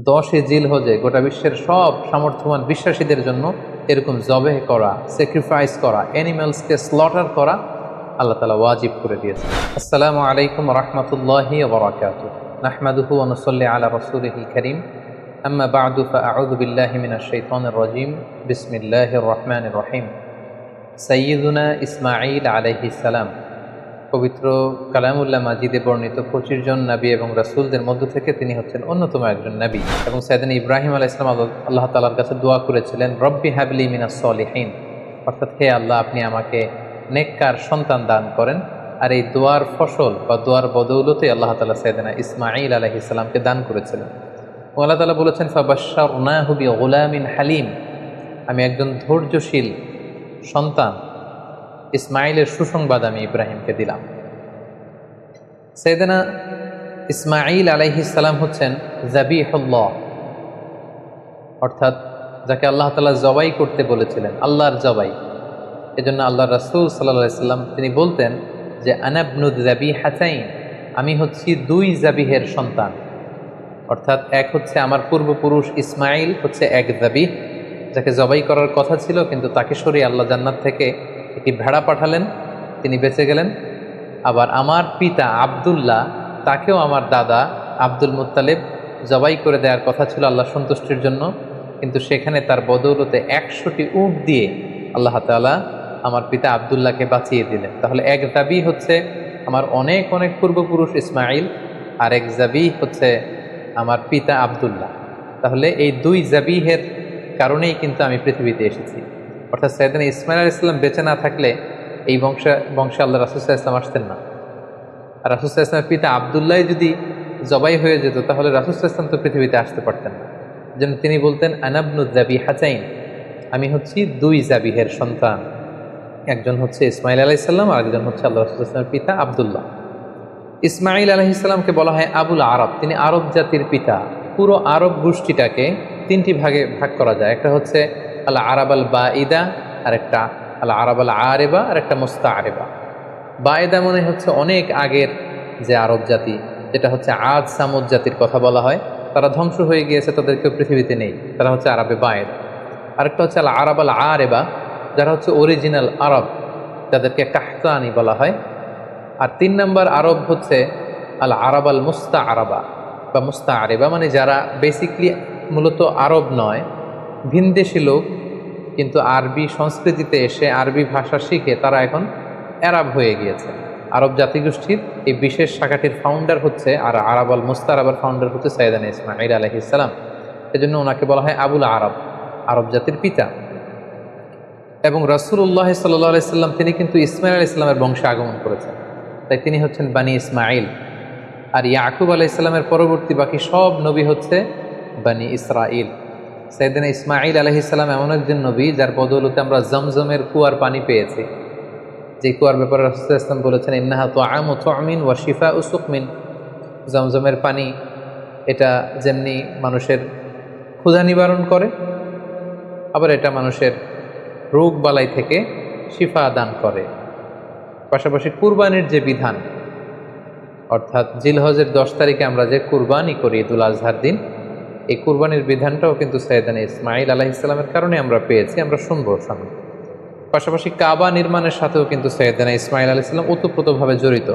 10 জিলহজে গোটা বিশ্বের সব সামর্থ্যবান বিশ্বাসীদের জন্য এরকম জবেহ করা, স্যাক্রিফাইস করা, অ্যানিমালসকে স্লটার করা আল্লাহ তাআলা ওয়াজিব করে দিয়েছেন। আসসালামু আলাইকুম ওয়া রাহমাতুল্লাহি ওয়া বারাকাতুহু। নাহমাদুহু ওয়া নুসাল্লি আলা রাসূলিহিল কারীম। আম্মা বা'দু ফাআউযু বিল্লাহি মিনাশ শাইতানির রাজীম। বিসমিল্লাহির রহমানির রহিম। সাইয়্যিদুনা ইসমাঈল আলাইহিস সালাম, পবিত্র কালামুল্লাহ মাজিদে বর্ণিত 25 জন নবী এবং রাসূলদের মধ্য থেকে তিনি হচ্ছেন অন্যতম একজন নবী। এবং সাইয়েদনা ইব্রাহিম আলাইহিস সালাম আল্লাহ তাআলার কাছে দোয়া করেছিলেন, রব্বি হাবলি মিনাস সলিহিন, অর্থাৎ হে আল্লাহ, আপনি আমাকে নেককার সন্তান দান করেন। আর এই দোয়ার ফসল বা দোয়ার বদৌলতে আল্লাহ তাআলা সাইয়েদনা ইসমাঈল আলাইহিস সালামকে দান করেছিলেন। আল্লাহ তাআলা বলেছেন, ফাবাশশারনাহু বিগুলামিন হালিম, আমি একজন ধৈর্যশীল সন্তান ইসমাইলের সুসংবাদ আমি ইব্রাহিমকে দিলাম। সাইয়েদনা ইসমাঈল আলাইহিস সালাম হচ্ছেন যাবিহুল্লাহ, অর্থাৎ যাকে আল্লাহ তাআলা জবাই করতে বলেছিলেন, আল্লাহর জবাই। এজন্য আল্লাহর রাসূল সাল্লাল্লাহু আলাইহি সাল্লাম তিনি বলতেন যে আনা ইবনু যাবিহাতাইন, আমি হচ্ছি 2 যাবিহের সন্তান। অর্থাৎ এক হচ্ছে আমার পূর্বপুরুষ ইসমাঈল, হচ্ছে এক যাবিহ, যাকে জবাই করার কথা ছিল, কিন্তু তাকে সরিয়ে আল্লাহ জান্নাত থেকে একটি ভেড়া পাঠালেন, তিনি বেঁচে গেলেন। আবার আমার পিতা আব্দুল্লাহ, তাকেও আমার দাদা আব্দুল মুত্তালিব জবাই করে দেওয়ার কথা ছিল আল্লাহ সন্তুষ্টির জন্য, কিন্তু সেখানে তার বদৌলতে 100টি উট দিয়ে আল্লাহ তাআলা আমার পিতা আব্দুল্লাহকে বাঁচিয়ে দিলেন। তাহলে এক যাবি হচ্ছে আমার অনেক অনেক পূর্বপুরুষ ইসমাঈল, আর এক যাবি হচ্ছে আমার পিতা আব্দুল্লাহ। তাহলে এই 2 যাবিহের কারণেই কিন্তু আমি পৃথিবীতে এসেছি। অর্থাৎ সাইয়েদনা ইসমাঈল আলাইহিস সালাম বেঁচে না থাকলে এই বংশে আল্লাহ রাসূল সাল্লাল্লাহু আলাইহি ওয়াসাল্লাম আসতেন না। আর রাসূল সাল্লাল্লাহু আলাইহি ওয়াসাল্লামের পিতা আব্দুল্লাহ যদি জবাই হয়ে যেত, তাহলে রাসূল সাল্লাল্লাহু আলাইহি ওয়াসাল্লাম তো পৃথিবীতে আসতে পারতেন না। যেন তিনি বলতেন, আনা ইবনু যাবিহাতাইন, আমি হচ্ছি 2 যাবিহের সন্তান। একজন হচ্ছে ইসমাঈল আলাইহিস সালাম, আর একজন হচ্ছে আল্লাহ রাসূল সাল্লাল্লাহু আলাইহি ওয়াসাল্লামের পিতা আব্দুল্লাহ। ইসমাঈল আলাইহিস সালামকে বলা হয় আবুল আরব, তিনি আরব জাতির পিতা। পুরো আরব গোষ্ঠীটাকে 3টি ভাগে ভাগ করা যায়। একটা হচ্ছে আল আরাব আল বাঈদা, আর একটা আল আরাব আল আরেবা, আর একটা মুস্তাআরিবা। বাঈদা মানে হচ্ছে অনেক আগের যে আরব জাতি, যেটা হচ্ছে আদ সামুদ জাতির কথা বলা হয়, তারা ধ্বংস হয়ে গিয়েছে, তাদেরকে পৃথিবীতে নেই, তারা হচ্ছে আরবে বাঈদা। আরেকটা হচ্ছে আল আরাব আল আরেবা, যারা হচ্ছে অরিজিনাল আরব, যাদেরকে কাহতানি বলা হয়। আর 3 নম্বর আরব হচ্ছে আল আরাব আল মুস্তাআরাবা বা মুস্তাআরিবা, মানে যারা বেসিকলি মূলত আরব নয়, ভিনদেশী লোক, কিন্তু আরবি সংস্কৃতিতে এসে আরবি ভাষা শিখে তারা এখন আরব হয়ে গিয়েছে। আরব জাতিগোষ্ঠীর এই বিশেষ শাখাটির ফাউন্ডার হচ্ছে, আর আরাব আল মুস্তাআরাবার ফাউন্ডার হচ্ছে সাইয়েদনা ইসমাঈল আলাইহিস সালাম। এজন্য ওনাকে বলা হয় আবুল আরব, আরব জাতির পিতা। এবং রাসূলুল্লাহ সাল্লাল্লাহু আলাইহি সাল্লাম তিনি কিন্তু ইসমাঈল আলাইহিস সালামের বংশে আগমন করেছেন, তাই তিনি হচ্ছেন বানি ইসমাঈল। আর ইয়াকুব আলাইহিস সালামের পরবর্তী বাকি সব নবী হচ্ছে বানি ইসরাঈল। সাইয়েদনা ইসমাঈল আলাইহিস সালাম এমন একজন নবী যার বদৌলতে আমরা জমজমের কুয়ার পানি পেয়েছি, যে কুয়ার ব্যাপারে রাসূল সাল্লাল্লাহু আলাইহি ওয়াসাল্লাম বলেছেন, ইন্নাহা তুআমু তুমিন ওয়া শিফাউ সুকমিন। জমজমের পানি এটা যেমনি মানুষের ক্ষুধা নিবারণ করে, আবার এটা মানুষের রোগ বালাই থেকে শিফা দান করে। পাশাপাশি কুরবানির যে বিধান, অর্থাৎ জিলহজের 10 তারিখে আমরা যে কুরবানি করি ঈদুল আজহার দিন, এই কুরবানির বিধানটাও কিন্তু সাইয়েদনা ইসমাঈল আলাইহিস সালামের কারণে আমরা পেয়েছি, আমরা শুনবো সামনে। পাশাপাশি কাবা নির্মাণের সাথেও কিন্তু সাইয়েদনা ইসমাঈল আলাইহিস সালাম ওতপ্রোতভাবে জড়িত,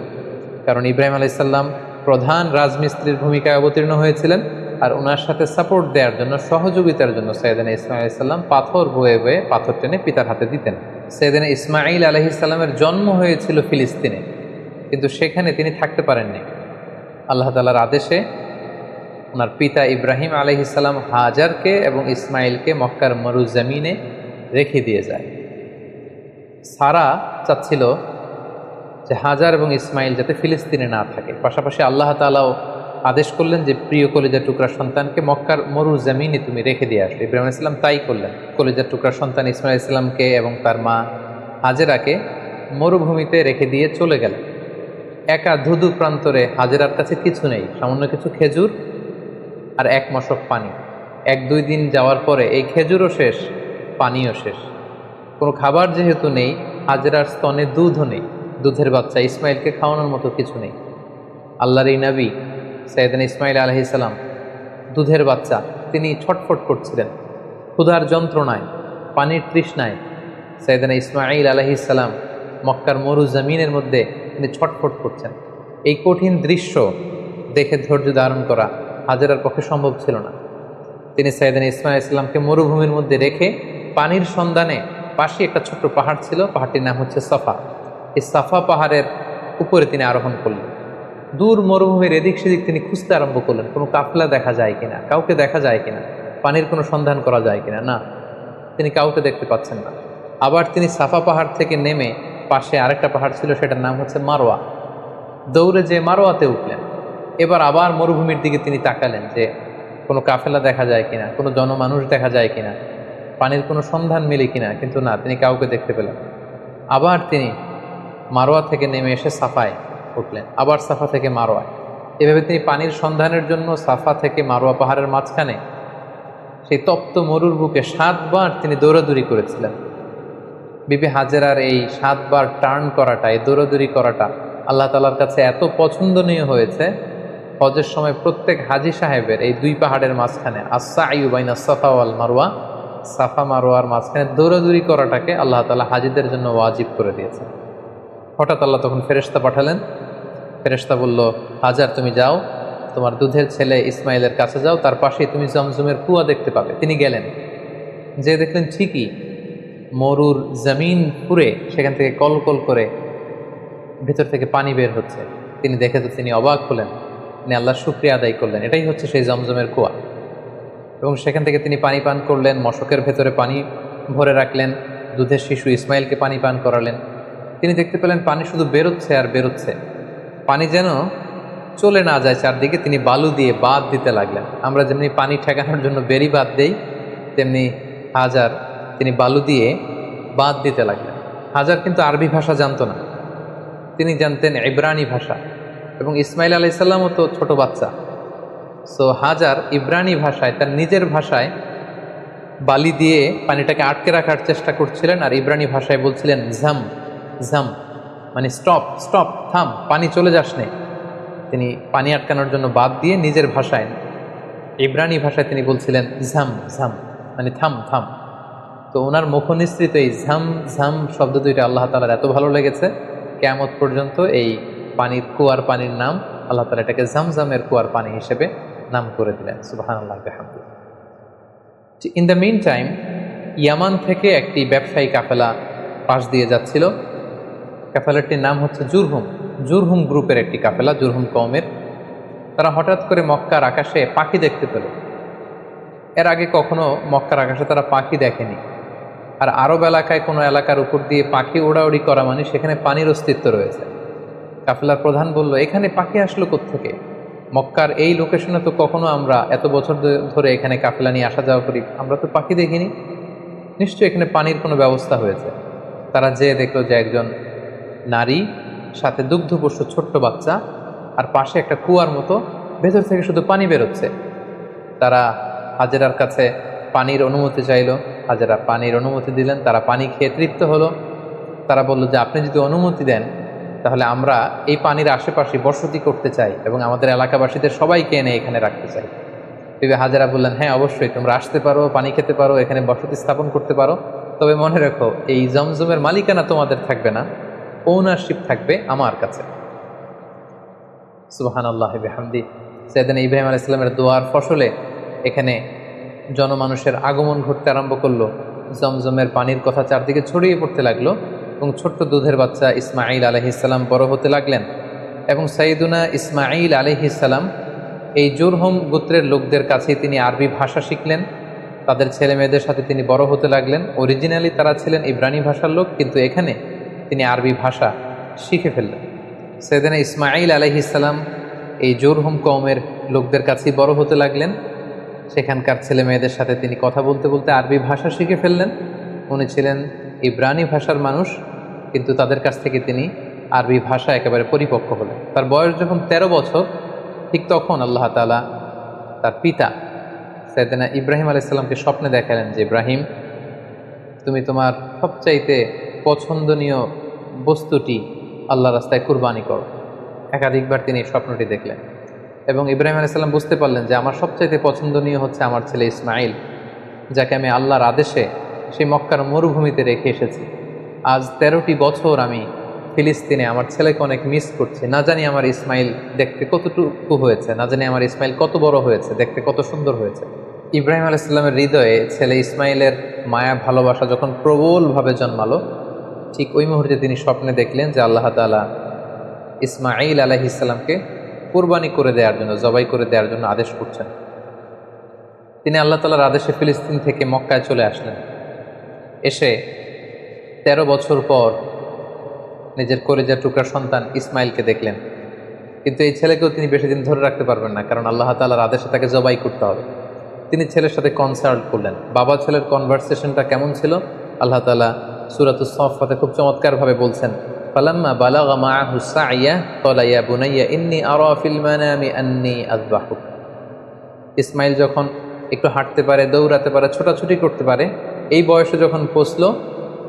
কারণ ইব্রাহিম আলাইহিস সালাম প্রধান রাজমিস্ত্রির ভূমিকায় অবতীর্ণ হয়েছিলেন, আর ওনার সাথে সাপোর্ট দেওয়ার জন্য, সহযোগিতার জন্য সাইয়েদনা ইসমাঈল আলাইহিস সালাম পাথর বয়ে বয়ে পাথর টেনে পিতার হাতে দিতেন। সাইয়েদনা ইসমাঈল আলাইহিস সালামের জন্ম হয়েছিল ফিলিস্তিনে, কিন্তু সেখানে তিনি থাকতে পারেননি। আল্লাহ তাআলার আদেশে ওনার পিতা ইব্রাহিম আলাইহিস সালাম হাজারকে এবং ইসমাঈলকে মক্কার মরুজমিনে রেখে দিয়ে যায়। সারা চাচ্ছিল যে হাজার এবং ইসমাঈল যাতে ফিলিস্তিনে না থাকে। পাশাপাশি আল্লাহ তাআলাও আদেশ করলেন যে প্রিয় কলিজার টুকরা সন্তানকে মক্কার মরুজমিনে তুমি রেখে দিয়ে আসো। ইব্রাহিম আলাইহিস সালাম তাই করলেন। কলিজার টুকরা সন্তান ইসমাঈল আলাইহিস সালামকে এবং তার মা হাজেরাকে মরুভূমিতে রেখে দিয়ে চলে গেলেন। একা ধুধু প্রান্তরে, হাজেরার কাছে কিছু নেই, সামান্য কিছু খেজুর আর 1 মশক পানি। 1-2 দিন যাওয়ার পরে এই খেজুরও শেষ, পানিও শেষ। কোনো খাবার যেহেতু নেই, হাজেরার স্তনে দুধও নেই, দুধের বাচ্চা ইসমাঈলকে খাওয়ানোর মতো কিছু নেই। আল্লাহর এই নবী সাইয়েদনা ইসমাঈল আলাইহিস সালাম দুধের বাচ্চা, তিনি ছটফট করছিলেন ক্ষুধার যন্ত্রণায়, পানির তৃষ্ণায়। সাইয়েদনা ইসমাঈল আলাইহিস সালাম মক্কার মরু জমিনের মধ্যে তিনি ছটফট করছেন। এই কঠিন দৃশ্য দেখে ধৈর্য ধারণ করা হাজেরার পক্ষে সম্ভব ছিল না। তিনি সাইয়েদনা ইসমাঈল ইসলামকে মরুভূমির মধ্যে রেখে পানির সন্ধানে, পাশে একটা ছোট্ট পাহাড় ছিল, পাহাড়টির নাম হচ্ছে সাফা, এই সাফা পাহাড়ের উপরে তিনি আরোহণ করলেন। দূর মরুভূমির এদিক সেদিক তিনি খুঁজতে আরম্ভ করলেন, কোনো কাফলা দেখা যায় কিনা, কাউকে দেখা যায় কিনা, পানির কোনো সন্ধান করা যায় কিনা। না, তিনি কাউকে দেখতে পাচ্ছেন না। আবার তিনি সাফা পাহাড় থেকে নেমে পাশে আরেকটা পাহাড় ছিল, সেটার নাম হচ্ছে মারোয়া, দৌড়ে যে মারোয়াতে উঠলেন। এবার আবার মরুভূমির দিকে তিনি তাকালেন যে কোনো কাফেলা দেখা যায় কিনা, কোনো জনমানুষ দেখা যায় কিনা, পানির কোনো সন্ধান মেলে কিনা, কিন্তু না, তিনি কাউকে দেখতে পেলেন। আবার তিনি মারোয়া থেকে নেমে এসে সাফায় উঠলেন, আবার সাফা থেকে মারোয়ায়। এভাবে তিনি পানির সন্ধানের জন্য সাফা থেকে মারোয়া পাহাড়ের মাঝখানে সেই তপ্ত মরুর বুকে 7 বার তিনি দৌড়াদৌড়ি করেছিলেন। বিবি হাজেরার এই 7 বার টার্ন করাটা, এই দৌড়াদৌড়ি করাটা আল্লাহ তাআলার কাছে এত পছন্দনীয় হয়েছে, হজের সময় প্রত্যেক হাজী সাহেবের এই 2 পাহাড়ের মাঝখানে আস-সা'য়ু বাইনা সাফা ওয়াল মারওয়া, সাফা মারওয়ার মাঝখানে দৌড়াদৌড়ি করাটাকে আল্লাহ তাআলা হাজীদের জন্য ওয়াজিব করে দিয়েছেন। হঠাৎ আল্লাহ তখন ফেরেশতা পাঠালেন। ফেরেশতা বলল, হাজার তুমি যাও, তোমার দুধের ছেলে ইসমাইলের কাছে যাও, তার পাশেই তুমি জমজমের কুয়া দেখতে পাবে। তিনি গেলেন, যে দেখলেন ঠিকই মরুর জমিন পুরে সেখান থেকে কলকল করে ভেতর থেকে পানি বের হচ্ছে। তিনি দেখে তো তিনি অবাক হলেন, তিনি আল্লাহর শুকরিয়া আদায় করলেন, এটাই হচ্ছে সেই জমজমের কুয়া। এবং সেখান থেকে তিনি পানি পান করলেন, মশকের ভেতরে পানি ভরে রাখলেন, দুধের শিশু ইসমাইলকে পানি পান করালেন। তিনি দেখতে পেলেন পানি শুধু বেরোচ্ছে আর বেরোচ্ছে, পানি যেন চলে না যায় চারদিকে। তিনি বালু দিয়ে বাঁধ দিতে লাগলেন। আমরা যেমনি পানি ঠেকানোর জন্য বেরি বাঁধ দেই, তেমনি হাজার তিনি বালু দিয়ে বাঁধ দিতে লাগলেন। হাজার কিন্তু আরবি ভাষা জানতো না, তিনি জানতেন ইব্রানি ভাষা, এবং ইসমাইল আলাইহিস সালামও তো ছোট বাচ্চা। সো হাজার ইব্রানি ভাষায়, তার নিজের ভাষায় বালি দিয়ে পানিটাকে আটকে রাখার চেষ্টা করছিলেন, আর ইব্রানি ভাষায় বলছিলেন ঝাম ঝাম, মানে স্টপ স্টপ, থাম, পানি চলে যাস নে। তিনি পানি আটকানোর জন্য বাদ দিয়ে নিজের ভাষায়, ইব্রানি ভাষায় তিনি বলছিলেন ঝাম ঝাম, মানে থাম থাম। তো ওনার মুখনিসৃত এই ঝাম ঝাম শব্দ দুইটা আল্লাহ তাআলার এত ভালো লেগেছে, কিয়ামত পর্যন্ত এই পানির কুয়ার পানির নাম আল্লাহ তাআলা এটাকে জামজামের কুয়ার পানি হিসেবে নাম করে দিলেন। সুবহানাল্লাহ বিহামদিহি। ইন দ্য মিন টাইম ইয়ামান থেকে একটি ব্যবসায়ী কাফেলা পাশ দিয়ে যাচ্ছিল। কাফেলাটির নাম হচ্ছে জুরহুম, জুরহুম গ্রুপের একটি কাফেলা, জুরহুম কওমের। তারা হঠাৎ করে মক্কার আকাশে পাখি দেখতে পেল। এর আগে কখনো মক্কার আকাশে তারা পাখি দেখেনি। আর আরব এলাকায় কোনো এলাকার উপর দিয়ে পাখি ওড়াউড়ি করা মানে সেখানে পানির অস্তিত্ব রয়েছে। কাফেলার প্রধান বলল, এখানে পাখি আসলো কোত্থেকে? মক্কার এই লোকেশনে তো কখনো আমরা এত বছর ধরে এখানে কাফেলা নিয়ে আসা যাওয়া করি, আমরা তো পাখি দেখিনি, নিশ্চয়ই এখানে পানির কোনো ব্যবস্থা হয়েছে। তারা যেয়ে দেখলো যে একজন নারী, সাথে দুগ্ধপোষ্য ছোট্ট বাচ্চা, আর পাশে একটা কুয়ার মতো, ভেতর থেকে শুধু পানি বেরোচ্ছে। তারা হাজেরার কাছে পানির অনুমতি চাইল, হাজেরা পানির অনুমতি দিলেন। তারা পানি খেয়ে তৃপ্ত হলো। তারা বলল যে আপনি যদি অনুমতি দেন তাহলে আমরা এই পানির আশেপাশে বসতি করতে চাই এবং আমাদের এলাকাবাসীদের সবাইকে এনে এখানে রাখতে চাই। বিবি হাজেরা বললেন, হ্যাঁ অবশ্যই, তোমরা আসতে পারো, পানি খেতে পারো, এখানে বসতি স্থাপন করতে পারো, তবে মনে রেখো এই জমজমের মালিকানা তোমাদের থাকবে না, ওনারশিপ থাকবে আমার কাছে। সুবহানাল্লাহ বিহামদিহি। সাইয়েদনা ইব্রাহিম আলাইহিস সালামের দোয়ার ফসলে এখানে জনমানুষের আগমন ঘটতে আরম্ভ করলো। জমজমের পানির কথা চারদিকে ছড়িয়ে পড়তে লাগলো এবং ছোট্ট দুধের বাচ্চা ইসমাঈল আলাইহিস সালাম বড় হতে লাগলেন। এবং সাইয়েদুনা ইসমাঈল আলাইহিস সালাম এই জুরহুম গোত্রের লোকদের কাছে তিনি আরবি ভাষা শিখলেন। তাদের ছেলে মেয়েদের সাথে তিনি বড় হতে লাগলেন। অরিজিনালি তারা ছিলেন ইব্রানি ভাষার লোক, কিন্তু এখানে তিনি আরবি ভাষা শিখে ফেললেন। সাইয়েদনা ইসমাঈল আলাইহিস সালাম এই জুরহুম কওমের লোকদের কাছেই বড় হতে লাগলেন। সেখানকার ছেলে মেয়েদের সাথে তিনি কথা বলতে বলতে আরবি ভাষা শিখে ফেললেন। উনি ছিলেন ইব্রানি ভাষার মানুষ, কিন্তু তাদের কাছ থেকে তিনি আরবি ভাষা একেবারে পরিপক্ক হলেন। তার বয়স যখন 13 বছর, ঠিক তখন আল্লাহ তাআলা তার পিতা সাইয়েদনা ইব্রাহিম আলাইহিস সালামকে স্বপ্নে দেখালেন যে ইব্রাহিম, তুমি তোমার সবচাইতে পছন্দনীয় বস্তুটি আল্লাহ রাস্তায় কুরবানি করো। একাধিকবার তিনি এই স্বপ্নটি দেখলেন। এবং ইব্রাহিম আলাইহিস সালাম বুঝতে পারলেন যে আমার সবচাইতে পছন্দনীয় হচ্ছে আমার ছেলে ইসমাইল, যাকে আমি আল্লাহর আদেশে সেই মক্কার মরুভূমিতে রেখে এসেছি। আজ 13টি বছর আমি ফিলিস্তিনে আমার ছেলেকে অনেক মিস করছি। না জানি আমার ইসমাইল দেখতে কতটুকু হয়েছে, না জানি আমার ইসমাইল কত বড় হয়েছে, দেখতে কত সুন্দর হয়েছে। ইব্রাহিম আলাইহিস সালামের হৃদয়ে ছেলে ইসমাইলের মায়া ভালোবাসা যখন প্রবলভাবে জন্মালো, ঠিক ওই মুহূর্তে তিনি স্বপ্নে দেখলেন যে আল্লাহ তাআলা ইসমাইল আলাইহিস সালামকে কুরবানি করে দেওয়ার জন্য, জবাই করে দেওয়ার জন্য আদেশ করছেন। তিনি আল্লাহ তাআলার আদেশে ফিলিস্তিন থেকে মক্কায় চলে আসলেন। এসে 13 বছর পর নিজের কলিজার টুকরা সন্তান ইসমাইলকে দেখলেন। কিন্তু এই ছেলেকেও তিনি বেশি দিন ধরে রাখতে পারবেন না, কারণ আল্লাহ তাআলার আদেশে তাকে জবাই করতে হবে। তিনি ছেলের সাথে কনসাল্ট করলেন। বাবা ছেলের কনভারসেশনটা কেমন ছিল আল্লাহ তাআলা সূরাতুস সাফফাতে খুব চমৎকারভাবে বলছেন, ফালাম্মা বালাগা মাআহু সা'য়া ক্বালা ইয়া বুনাইয়া ইন্নী আরা ফিল মানামি আন্নী আযবাহুক। ইসমাইল যখন একটু হাঁটতে পারে, দৌড়াতে পারে, ছোটাছুটি করতে পারে, এই বয়সে যখন পৌঁছলো,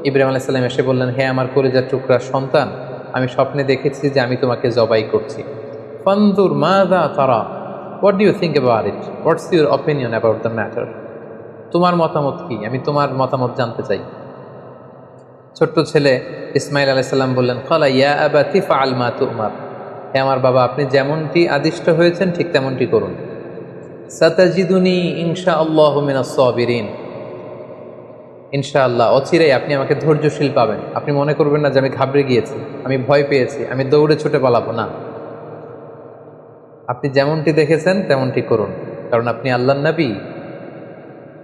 ইব্রাহিম আলাইহিস সালাম এসে বললেন, হে আমার কলিজার টুকরা সন্তান, আমি স্বপ্নে দেখেছি যে আমি তোমাকে জবাই করছি। ফানজুর মাযা তারা, what do you think about it, what's your opinion about the matter, তোমার মতামত কি, আমি তোমার মতামত জানতে চাই। ছোট্ট ছেলে ইসমাইল আলাইহিস সালাম বললেন, ক্বালা ইয়া আবাতি ফাআল মা তু'মার, হে আমার বাবা, আপনি যেমনটি আদিষ্ট হয়েছেন ঠিক তেমনটি করুন। সাতাজিদুনি ইনশাআল্লাহু মিনাস সাবিরিন, ইনশাআল্লাহ অচিরেই আপনি আমাকে ধৈর্যশীল পাবেন। আপনি মনে করবেন না যে আমি ঘাবড়ে গিয়েছি, আমি ভয় পেয়েছি, আমি দৌড়ে ছুটে পালাবো না। আপনি যেমনটি দেখেছেন তেমনটি করুন, কারণ আপনি আল্লাহর নবী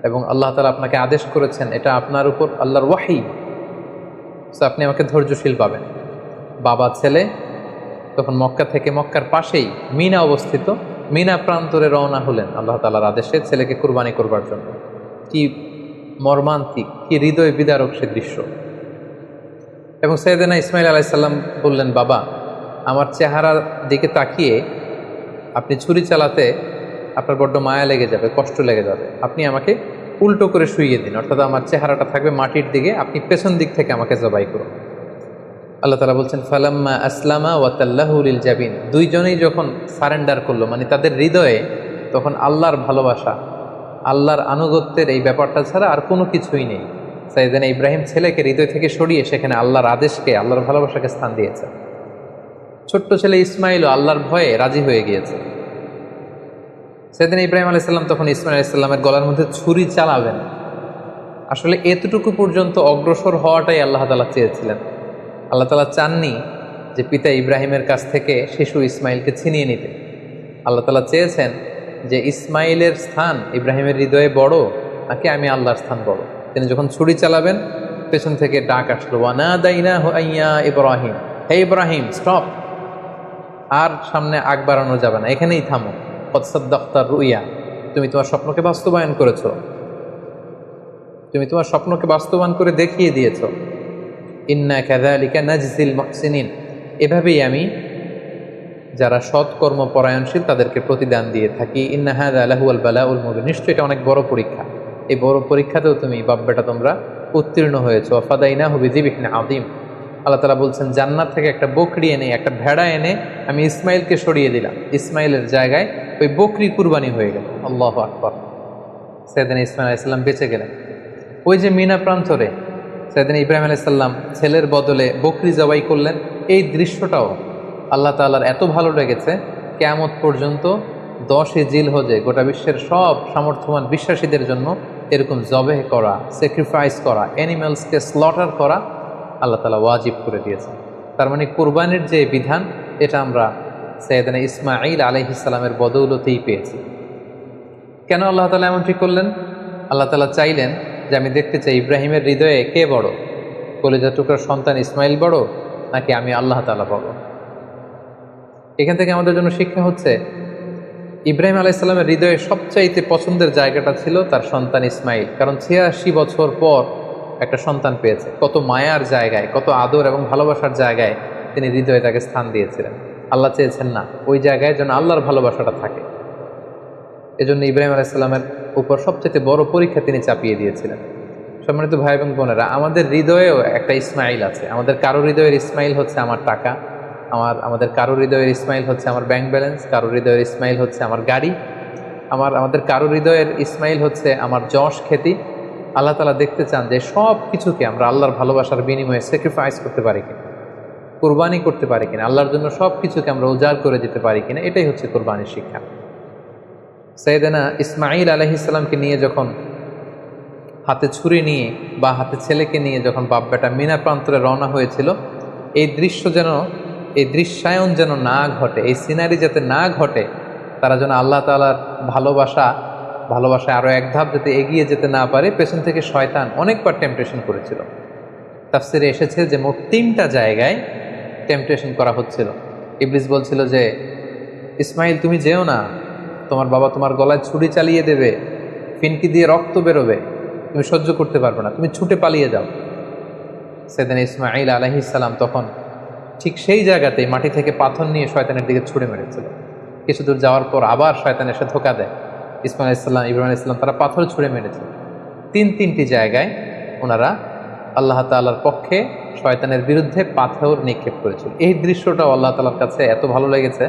এবং আল্লাহ তাআলা আপনাকে আদেশ করেছেন, এটা আপনার উপর আল্লাহর ওয়াহী। সো আপনি আমাকে ধৈর্যশীল পাবেন। বাবা ছেলে তখন মক্কা থেকে, মক্কার পাশেই মিনা অবস্থিত, মিনা প্রান্তরে রওনা হলেন আল্লাহ তাআলার আদেশে ছেলেকে কুরবানি করবার জন্য। কি মর্মান্তিক, কি হৃদয় বিদারক সে দৃশ্য। এবং সাইয়েদনা ইসমাইল আলাইহিস সালাম বললেন, বাবা, আমার চেহারার দিকে তাকিয়ে আপনি ছুরি চালাতে আপনার বড্ড মায়া লেগে যাবে, কষ্ট লেগে যাবে, আপনি আমাকে উল্টো করে শুইয়ে দিন, অর্থাৎ আমার চেহারাটা থাকবে মাটির দিকে, আপনি পেছন দিক থেকে আমাকে জবাই করুন। আল্লাহ তাআলা বলছেন, ফালাম্মা আসলামা ওয়া তাল্লাহু লিল জাবিন, দুইজনেই যখন সারেন্ডার করলো, মানে তাদের হৃদয়ে তখন আল্লাহর ভালোবাসা, আল্লাহর আনুগত্যের এই ব্যাপারটা ছাড়া আর কোনো কিছুই নেই। সাইয়েদনা ইব্রাহিম ছেলেকে হৃদয় থেকে সরিয়ে সেখানে আল্লাহর আদেশকে, আল্লাহর ভালোবাসাকে স্থান দিয়েছে। ছোট্ট ছেলে ইসমাইলও আল্লাহর ভয়ে রাজি হয়ে গিয়েছে। সাইয়েদনা ইব্রাহিম আলাইহিস সালাম তখন ইসমাইল আলাইহিস সালামের গলার মধ্যে ছুরি চালাবেন। আসলে এতটুকু পর্যন্ত অগ্রসর হওয়াটাই আল্লাহ তাআলা চেয়েছিলেন। আল্লাহ তাআলা চাননি যে পিতা ইব্রাহিমের কাছ থেকে শিশু ইসমাইলকে ছিনিয়ে নিতে। আল্লাহ তাআলা চেয়েছেন যে ইসমাইলের স্থান ইব্রাহিমের হৃদয়ে বড় নাকি আমি আল্লাহর স্থান বড়। তিনি যখন ছুরি চালাবেন, পেছন থেকে ডাক আসলো, ওয়ানাদাইনাহু আইয়া ইব্রাহিম, হে ইব্রাহিম স্টপ, আর সামনে আগ বাড়ানো যাবে না, এখানেই থামো। কদ সাদ্দাকতা রুইয়া, তুমি তোমার স্বপ্নকে বাস্তবায়ন করেছো, তুমি তোমার স্বপ্নকে বাস্তবায়ন করে দেখিয়ে দিয়েছো। ইন্না কাযালিকা নাজজিল মুহসিনিন, এভাবেই আমি যারা সৎকর্ম পরায়ণশীল তাদেরকে প্রতিদান দিয়ে থাকি। ইন্না হাযা লাহুয়াল বালাউল মুবিন, নিশ্চয়ই এটা অনেক বড় পরীক্ষা, এই বড় পরীক্ষাতেও তুমি বাপ বেটা তোমরা উত্তীর্ণ হয়েছো। ফাদাইনাহু বিযিবহিন আযীম, আল্লাহ তাআলা বলছেন জান্নাত থেকে একটা বকরি এনে, একটা ভেড়া এনে আমি ইসমাইলকে সরিয়ে দিলাম, ইসমাইলের জায়গায় ওই বকরি কুরবানি হয়ে গেল। আল্লাহু আকবার। সাইয়েদনা ইসমাইল আলাইহিস সালাম বেঁচে গেলেন। ওই যে মিনা প্রান্তরে সাইয়েদনা ইব্রাহিম আলাইহিস সালাম ছেলের বদলে বকরি জবাই করলেন, এই দৃশ্যটাও আল্লাহ তাআলার এত ভালো লেগেছে, কিয়ামত পর্যন্ত 10 জিলহজে গোটা বিশ্বের সব সামর্থ্যবান বিশ্বাসীদের জন্য এরকম জবেহ করা, স্যাক্রিফাইস করা, অ্যানিম্যালসকে স্লটার করা আল্লাহ তাআলা ওয়াজিব করে দিয়েছেন। তার মানে কুরবানির যে বিধান, এটা আমরা সাইয়েদনা ইসমাঈল আলাইহিস সালামের বদৌলতেই পেয়েছি। কেন আল্লাহ তাআলা এমনটি করলেন? আল্লাহ তাআলা চাইলেন যে আমি দেখতে চাই ইব্রাহিমের হৃদয়ে কে বড়, কলিজার টুকরার সন্তান ইসমাইল বড় নাকি আমি আল্লাহ তাআলা বড়। এখান থেকে আমাদের জন্য শিক্ষা হচ্ছে, ইব্রাহিম আলাইহিস সালামের হৃদয়ে সবচাইতে পছন্দের জায়গাটা ছিল তার সন্তান ইসমাইল, কারণ 86 বছর পর একটা সন্তান পেয়েছে। কত মায়ার জায়গায়, কত আদর এবং ভালোবাসার জায়গায় তিনি হৃদয়ে তাকে স্থান দিয়েছিলেন। আল্লাহ চেয়েছেন না ওই জায়গায় যেন আল্লাহর ভালোবাসাটা থাকে, এজন্য ইব্রাহিম আলাইহিস সালামের উপর সবচেয়ে বড় পরীক্ষা তিনি চাপিয়ে দিয়েছিলেন। সম্মানিত ভাই এবং বোনেরা, আমাদের হৃদয়েও একটা ইসমাইল আছে। আমাদের কারো হৃদয়ের ইসমাইল হচ্ছে আমার টাকা, আমাদের কারোর হৃদয়ের ইসমাইল হচ্ছে আমার ব্যাংক ব্যালেন্স, কারোর হৃদয়ের ইসমাইল হচ্ছে আমার গাড়ি, আমাদের কারোর হৃদয়ের ইসমাইল হচ্ছে আমার যশ খ্যাতি। আল্লাহ তাআলা দেখতে চান যে সব কিছুকে আমরা আল্লাহর ভালোবাসার বিনিময়ে স্যাক্রিফাইস করতে পারি কিনা, কোরবানি করতে পারি কিনা, আল্লাহর জন্য সব কিছুকে আমরা উজাড় করে দিতে পারি কিনা। এটাই হচ্ছে কোরবানির শিক্ষা। সাইয়েদনা ইসমাঈল আলাইহিস সালামকে নিয়ে যখন হাতে ছুরি নিয়ে বা হাতে ছেলেকে নিয়ে যখন বাপ বেটা মিনা প্রান্তরে রওনা হয়েছিল, এই দৃশ্যায়ন যেন না ঘটে, এই সিনারি যাতে না ঘটে, তারা যেন আল্লাহ তাআলার ভালোবাসায় আরও এক ধাপ যাতে এগিয়ে যেতে না পারে, পেছন থেকে শয়তান অনেকবার টেম্পটেশন করেছিল। তাফসিরে এসেছে যে মোট 3টা জায়গায় টেম্পটেশন করা হচ্ছিল। ইবলিস বলছিল যে ইসমাইল তুমি যেও না, তোমার বাবা তোমার গলায় ছুরি চালিয়ে দেবে, ফিনকি দিয়ে রক্ত বেরোবে, তুমি সহ্য করতে পারবে না, তুমি ছুটে পালিয়ে যাও। সেদিন ইসমাঈল আলাইহিস সালাম তখন ঠিক সেই জায়গাতেই মাটি থেকে পাথর নিয়ে শয়তানের দিকে ছুড়ে মেরেছিল। কিছু দূর যাওয়ার পর আবার শয়তান এসে ধোঁকা দেয়। ইসমাঈল আলাইহিস সালাম, ইব্রাহিম আলাইহিস সালাম তারা পাথর ছুড়ে মেরেছিল। তিনটি জায়গায় ওনারা আল্লাহ তাআলার পক্ষে শয়তানের বিরুদ্ধে পাথর নিক্ষেপ করেছিল। এই দৃশ্যটাও আল্লাহ তাআলার কাছে এত ভালো লেগেছে,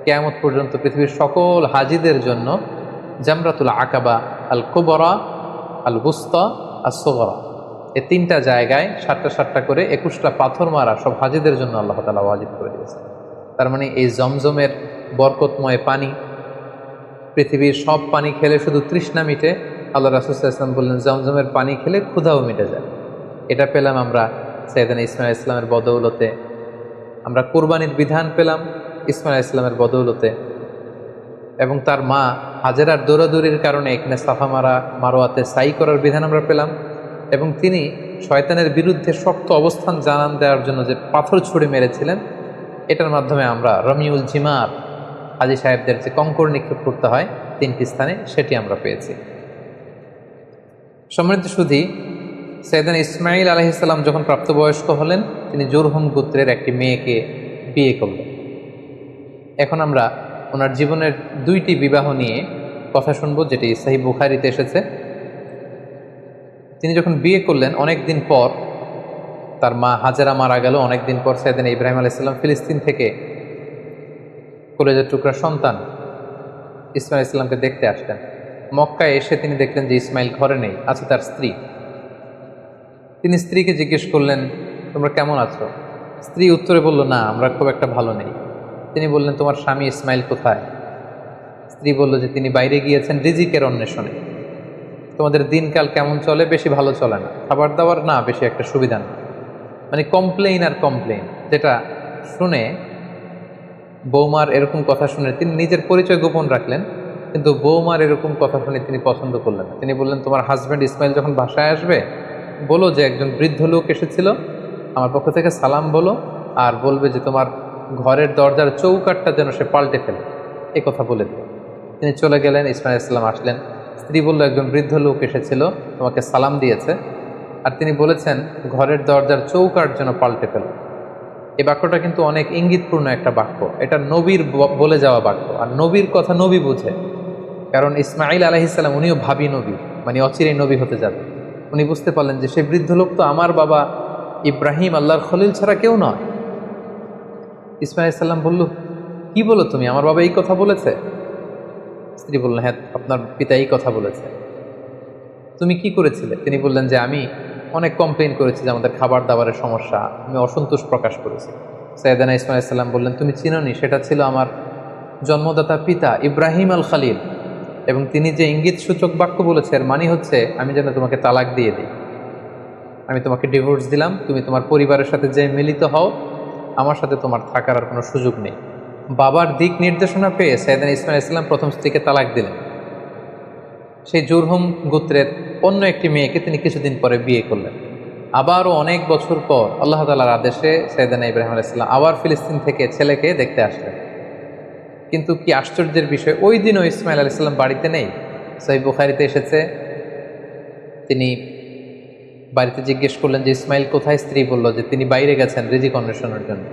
কিয়ামত পর্যন্ত পৃথিবীর সকল হাজিদের জন্য জামরাতুল আকাবা, আল কুবরা, আল বুস্তা, আস সুগরা, এই 3টা জায়গায় 7টা করে 21টা পাথর মারা সব হাজিদের জন্য আল্লাহ তাআলা ওয়াজিব করে দিয়েছে। তার মানে এই জমজমের বরকতময় পানি, পৃথিবীর সব পানি খেলে শুধু তৃষ্ণা মিটে, আল্লাহ রাসূল সাল্লাল্লাহু আলাইহি ওয়াসাল্লাম বললেন জমজমের পানি খেলে ক্ষুধাও মিটে যায়। এটা পেলাম আমরা সাইয়েদনা ইসমাঈল আলাইহিস সালামের বদৌলতে, আমরা কুরবানির বিধান পেলাম ইসমাঈল আলাইহিস সালামের বদৌলতে, এবং তার মা হাজেরার দৌড়াদৌড়ির কারণে এখানে সাফা মারোয়াতে সাই করার বিধান আমরা পেলাম, এবং তিনি শয়তানের বিরুদ্ধে শক্ত অবস্থান জানান দেওয়ার জন্য যে পাথর ছুঁড়ে মেরেছিলেন, এটার মাধ্যমে আমরা রমিউল জিমার, হাজী সাহেবদের যে কঙ্কর নিক্ষেপ করতে হয় 3টি স্থানে, সেটি আমরা পেয়েছি। সম্মানিত সুধী, সাইয়েদনা ইসমাঈল আলাইহিস সালাম যখন প্রাপ্তবয়স্ক হলেন, তিনি জুরহুম গোত্রের একটি মেয়েকে বিয়ে করলেন। এখন আমরা ওনার জীবনের 2টি বিবাহ নিয়ে কথা শুনবো, যেটি সহিহ বুখারীতে এসেছে। তিনি যখন বিয়ে করলেন, অনেক দিন পর তার মা হাজেরা মারা গেল। অনেক দিন পর সাইয়েদনা ইব্রাহিম আলাইহিস সালাম ফিলিস্তিন থেকে কলেজের টুকরা সন্তান ইসমাঈল আলাইহিস সালামকে দেখতে আসলেন। মক্কায় এসে তিনি দেখলেন যে ইসমাইল ঘরে নেই, আছে তার স্ত্রী। তিনি স্ত্রীকে জিজ্ঞেস করলেন, তোমরা কেমন আছো? স্ত্রী উত্তরে বলল, না, আমরা খুব একটা ভালো নেই। তিনি বললেন, তোমার স্বামী ইসমাইল কোথায়? স্ত্রী বলল যে তিনি বাইরে গিয়েছেন রিজিকের অন্বেষণে। তোমাদের দিনকাল কেমন চলে? বেশি ভালো চলে না, খাবার দাবার না বেশি একটা সুবিধা না। মানে কমপ্লেইন আর কমপ্লেইন, যেটা শুনে বৌমার এরকম কথা শুনে তিনি নিজের পরিচয় গোপন রাখলেন, কিন্তু বৌমার এরকম কথা শুনে তিনি পছন্দ করলেন না। তিনি বললেন, তোমার হাজব্যান্ড ইসমাইল যখন বাসায় আসবে, বলো যে একজন বৃদ্ধ লোক এসেছিল, আমার পক্ষ থেকে সালাম বলো, আর বলবে যে তোমার ঘরের দরজার চৌকাঠটা যেন সে পাল্টে ফেলে, এই কথা বলে দিল। তিনি চলে গেলেন, ইসমাঈল আলাইহিস সালাম আসলেন। স্ত্রী বলল, একজন বৃদ্ধ লোক এসেছিল, তোমাকে সালাম দিয়েছে, আর তিনি বলেছেন ঘরের দরজার চৌকাঠ যেন পাল্টে ফেলো। এই বাক্যটা কিন্তু অনেক ইঙ্গিতপূর্ণ একটা বাক্য। এটা নবীর বলে যাওয়া বাক্য, আর নবীর কথা নবী বুঝে। কারণ ইসমাঈল আলাইহিস সালাম উনিও ভাবী নবী, মানে অচিরেই নবী হতে যাবে। উনি বুঝতে পারলেন যে সেই বৃদ্ধ লোক তো আমার বাবা ইব্রাহিম, আল্লাহর খলিল ছাড়া কেউ নয়। ইসমাঈল আলাইহিস সালাম বলল, কি বলো তুমি, আমার বাবা এই কথা বলেছে? স্ত্রী বললেন, হ্যাঁ, আপনার পিতা এই কথা বলেছে। তুমি কি করেছিলে? তিনি বললেন যে আমি অনেক কমপ্লেইন করেছি যে আমাদের খাবার দাবারের সমস্যা, আমি অসন্তোষ প্রকাশ করেছি। সাইয়েদনা ইসমাঈল আলাইহিস সালাম বললেন, তুমি চিনোনি, সেটা ছিল আমার জন্মদাতা পিতা ইব্রাহিম আল খলিল, এবং তিনি যে ইঙ্গিত সূচক বাক্য বলেছে এর মানে হচ্ছে আমি যেন তোমাকে তালাক দিয়ে দিই, আমি তোমাকে ডিভোর্স দিলাম, তুমি তোমার পরিবারের সাথে যে মিলিত হও, আমার সাথে তোমার থাকার আর কোনো সুযোগ নেই। বাবার দিক নির্দেশনা পেয়ে সাইয়েদনা ইসমাঈল আলাইহিস সালাম প্রথম স্ত্রীকে তালাক দিলেন। সেই জুরহুম গোত্রের অন্য একটি মেয়েকে তিনি কিছুদিন পরে বিয়ে করলেন। আবারও অনেক বছর পর আল্লাহ তাআলার আদেশে সাইয়েদনা ইব্রাহিম আলাইহিস সালাম আবার ফিলিস্তিন থেকে ছেলেকে দেখতে আসলেন। কিন্তু কি আশ্চর্যের বিষয়, ওই দিনও ইসমাঈল আলাইহিস সালাম বাড়িতে নেই। সহিহ বুখারীতে এসেছে, তিনি বাড়িতে জিজ্ঞেস করলেন যে ইসমাইল কোথায়? স্ত্রী বলল যে তিনি বাইরে গেছেন রিজিক অন্বেষণের জন্য।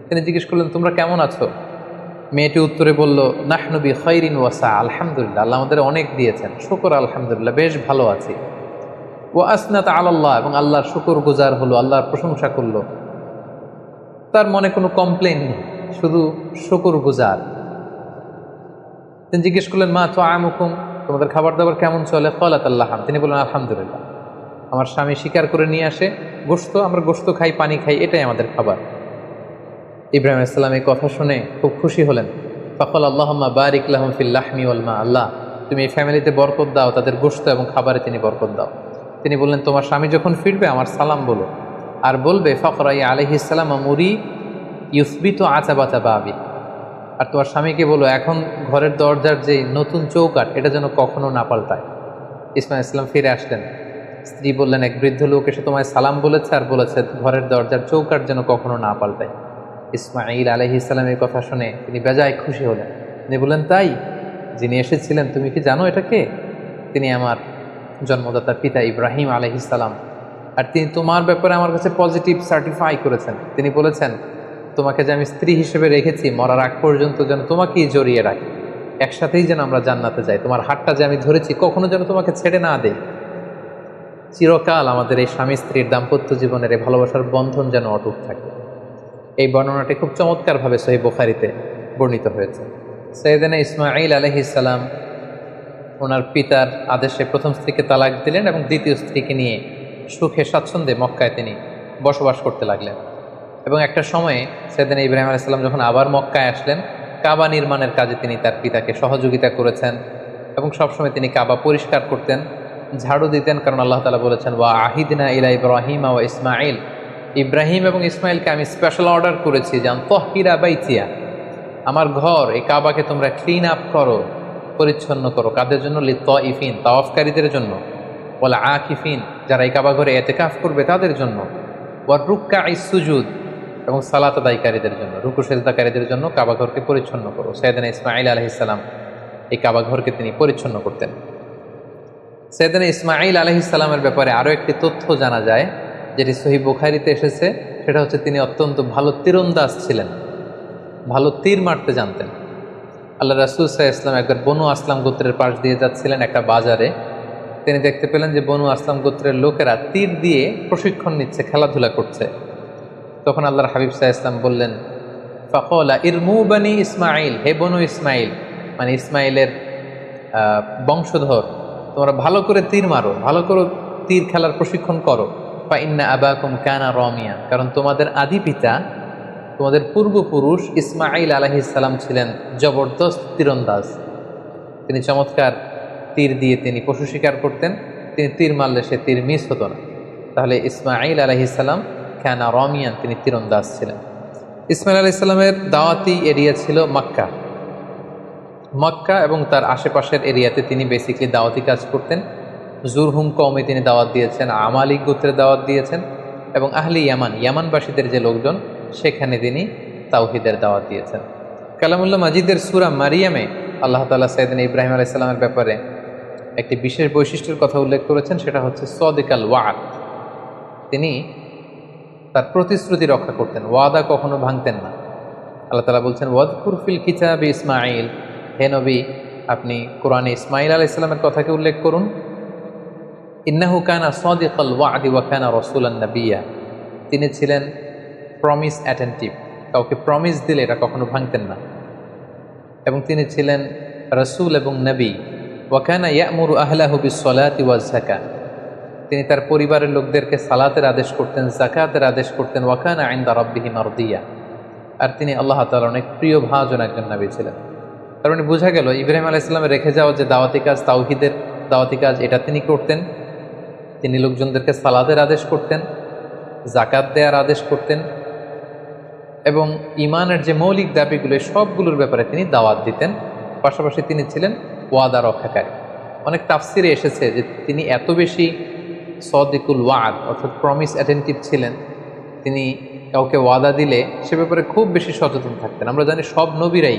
তিনি জিজ্ঞেস করলেন, তোমরা কেমন আছো? মেয়েটি উত্তরে বলল, নাহনু বি খাইরিন ওয়া সা, আলহামদুলিল্লাহ, আল্লাহ আমাদের অনেক দিয়েছেন, শুকর আলহামদুলিল্লাহ, বেশ ভালো আছি। ওয়া আসনাত আলাল্লাহ, এবং আল্লাহর শুকর গুজার হলো, আল্লাহর প্রশংসা করলো। তার মনে কোনো কমপ্লেন নেই, শুধু শুকর গুজার। তিনি জিজ্ঞেস করলেন, মা তো আমুকুম, তোমাদের খাবার দাবার কেমন চলে? ক্বালাত আল্লাহাম, তিনি বললেন আলহামদুলিল্লাহ। আমার স্বামী শিকার করে নিয়ে আসে গোশত, আমরা গোশত খাই, পানি খাই, এটাই আমাদের খাবার। ইব্রাহিম আলাইহিস সালাম এই কথা শুনে খুব খুশি হলেন। ফাকাল আল্লাহুম্মা বারিক লাহুম ফিল লাহমি ওয়াল মা, আল্লাহ তুমি এই ফ্যামিলিতে বরকত দাও, তাদের গোশত এবং খাবারে তিনি বরকত দাও। তিনি বললেন, তোমার স্বামী যখন ফিরবে আমার সালাম বলো, আর বলবে ফকরাই আলাইহিস সালাম মুরি ইউসবিতু আতাবাতা বাবি, আর তোমার স্বামীকে বলো এখন ঘরের দরজার যে নতুন চৌকাঠ এটা যেন কখনো না পাল্টায়। ইসমাইল ইসলাম ফিরে আসলেন, স্ত্রী বললেন, এক বৃদ্ধ লোক এসে তোমায় সালাম বলেছে আর বলেছে ঘরের দরজার চৌকাঠ যেন কখনো না পাল্টায়। ইসমাইল আলাইহিস সালামের কথা শুনে তিনি বেজায় খুশি হলেন। তিনি বললেন, তাই? যিনি এসেছিলেন তুমি কি জানো এটা কে? তিনি আমার জন্মদাতা পিতা ইব্রাহিম আলাইহিস সালাম, আর তিনি তোমার ব্যাপারে আমার কাছে পজিটিভ সার্টিফাই করেছেন। তিনি বলেছেন তোমাকে যে আমি স্ত্রী হিসেবে রেখেছি মরার আগ পর্যন্ত যেন তোমাকেই জড়িয়ে রাখি, একসাথেই যেন আমরা জান্নাতে যাই, তোমার হাতটা যে আমি ধরেছি কখনো যেন তোমাকে ছেড়ে না দেই, চিরকাল আমাদের এই স্বামী স্ত্রীর দাম্পত্য জীবনের এই ভালোবাসার বন্ধন যেন অটুট থাকে। এই বর্ণনাটি খুব চমৎকারভাবে সহিহ বুখারীতে বর্ণিত হয়েছে। সাইয়েদনা ইসমাঈল আলাইহিস সালাম ওনার পিতার আদেশে প্রথম স্ত্রীকে তালাক দিলেন এবং দ্বিতীয় স্ত্রীকে নিয়ে সুখে স্বাচ্ছন্দ্যে মক্কায় তিনি বসবাস করতে লাগলেন। এবং একটা সময়ে সাইয়েদনা ইব্রাহিম আলাইহিস সালাম যখন আবার মক্কায় আসলেন, কাবা নির্মাণের কাজে তিনি তার পিতাকে সহযোগিতা করেছেন এবং সবসময় তিনি কাবা পরিষ্কার করতেন, ঝাড়ু দিতেন, কারণ আল্লাহ তাআলা বলেছেন ওয়া আহিদনা ইলা ইব্রাহিমা ওয়া ইসমাঈল, ইব্রাহিম এবং ইসমাইলকে আমি স্পেশাল অর্ডার করেছি যে তহহিরা বাইতিয়া, আমার ঘর এই কাবাকে তোমরা ক্লিন আপ করো, পরিচ্ছন্ন করো। কাদের জন্য? লিত্তাইফিন, তাওয়াফকারীদের জন্য, ওয়াল আকিফিন, যারা এই কাবা ঘরে ইতিকাফ করবে তাদের জন্য, ওয়ার রুক্কাইস সুজুদ, এবং সালাত আদায়কারীদের জন্য, রুকু সিজদাকারীদের জন্য কাবা ঘরকে পরিচ্ছন্ন করো। সাইয়েদনা ইসমাঈল আলাইহিস সালাম এই কাবা ঘরকে তিনি পরিচ্ছন্ন করতেন। সাইয়েদনা ইসমাঈল আলাইহিস সালামের ব্যাপারে আরও একটি তথ্য জানা যায় যেটি সহিহ বুখারীতে এসেছে, সেটা হচ্ছে তিনি অত্যন্ত ভালো তীরন্দাজ ছিলেন, ভালো তীর মারতে জানতেন। আল্লাহ রাসূল সাল্লাল্লাহু আলাইহি ওয়াসাল্লাম একবার বনু আসলাম গোত্রের পাশ দিয়ে যাচ্ছিলেন একটা বাজারে, তিনি দেখতে পেলেন যে বনু আসলাম গোত্রের লোকেরা তীর দিয়ে প্রশিক্ষণ নিচ্ছে, খেলাধুলা করছে। তখন আল্লাহর হাবিব সাল্লাল্লাহু আলাইহি ওয়াসাল্লাম বললেন, ফাকালা ইরমু বানি ইসমাঈল, হে বনু ইসমাঈল, মানে ইসমাঈলের বংশধর, তোমরা ভালো করে তীর মারো, ভালো করে তীর খেলার প্রশিক্ষণ করো। ফা ইন্না আবাকুম কানা রামিয়া, কারণ তোমাদের আদি পিতা, তোমাদের পূর্বপুরুষ ইসমাঈল আলাইহিস সালাম ছিলেন জবরদস্ত তীরন্দাজ। তিনি চমৎকার তীর দিয়ে তিনি পশু শিকার করতেন, তিনি তীর মারলে সে তীর মিস হতো না। তাহলে ইসমাঈল আলাইহিস সালাম কানা রামিয়ান, তিনি তীরন্দাজ ছিলেন। ইসমাঈল আলাইহিস সালামের দাওয়াতি এরিয়া ছিল মক্কা। মক্কা এবং তার আশেপাশের এরিয়াতে তিনি বেসিকলি দাওয়াতি কাজ করতেন। জুরহুম কওমে তিনি দাওয়াত দিয়েছেন, আমালিক গোত্রের দাওয়াত দিয়েছেন, এবং আহলি ইয়ামান, ইয়ামানবাসীদের যে লোকজন, সেখানে তিনি তাওহীদের দাওয়াত দিয়েছেন। কালামুল্লাহ মাজিদের সূরা মারিয়ামে আল্লাহ তাআলা সাইয়েদনা ইব্রাহিম আলাইহিস সালামের ব্যাপারে একটি বিশেষ বৈশিষ্ট্যের কথা উল্লেখ করেছেন, সেটা হচ্ছে সাদিকাল ওয়াদ। তিনি তার প্রতিশ্রুতি রক্ষা করতেন, ওয়াদা কখনো ভাঙতেন না। আল্লাহ তাআলা বলছেন ওয়াযকুর ফিল কিতাবি ইসমাঈল, হে নবী আপনি কোরআনে ইসমাঈল আলাইহিস সালামের কথাকে উল্লেখ করুন। ইন্নাহু কানা সাদিকাল ওয়াদি ওয়া কানা রাসূলান নাবিয়্যা, তিনি ছিলেন প্রমিস অ্যাটেন্টিভ, কাউকে প্রমিস দিলে এটা কখনো ভাঙতেন না, এবং তিনি ছিলেন রাসূল এবং নবী। ওয়া কানা ইয়া'মুরু আহলাহু বিস-সালাতি ওয়াজ-যাকাত, তিনি তার পরিবারের লোকদেরকে সালাতের আদেশ করতেন, যাকাতের আদেশ করতেন। ওয়া কানা ইনদা রাব্বিহি মারদিয়া, আর তিনি আল্লাহ তাআলার অনেক প্রিয় ভাজন একজন নবী ছিলেন। তার মানে বোঝা গেল ইব্রাহিম আলাইহিস সালামের রেখে যাওয়া যে দাওয়াতি কাজ, তাওহীদের দাওয়াতি কাজ, এটা তিনি করতেন। তিনি লোকজনদেরকে সালাতের আদেশ করতেন, যাকাত দেওয়ার আদেশ করতেন, এবং ইমানের যে মৌলিক দাবিগুলো সবগুলোর ব্যাপারে তিনি দাওয়াত দিতেন। পাশাপাশি তিনি ছিলেন ওয়াদা রক্ষাকারী। অনেক তাফসিরে এসেছে যে তিনি এত বেশি সাদিকুল ওয়াদ অর্থাৎ প্রমিস অ্যাটেন্টিভ ছিলেন, তিনি কাউকে ওয়াদা দিলে সে ব্যাপারে খুব বেশি সচেতন থাকতেন। আমরা জানি সব নবীরাই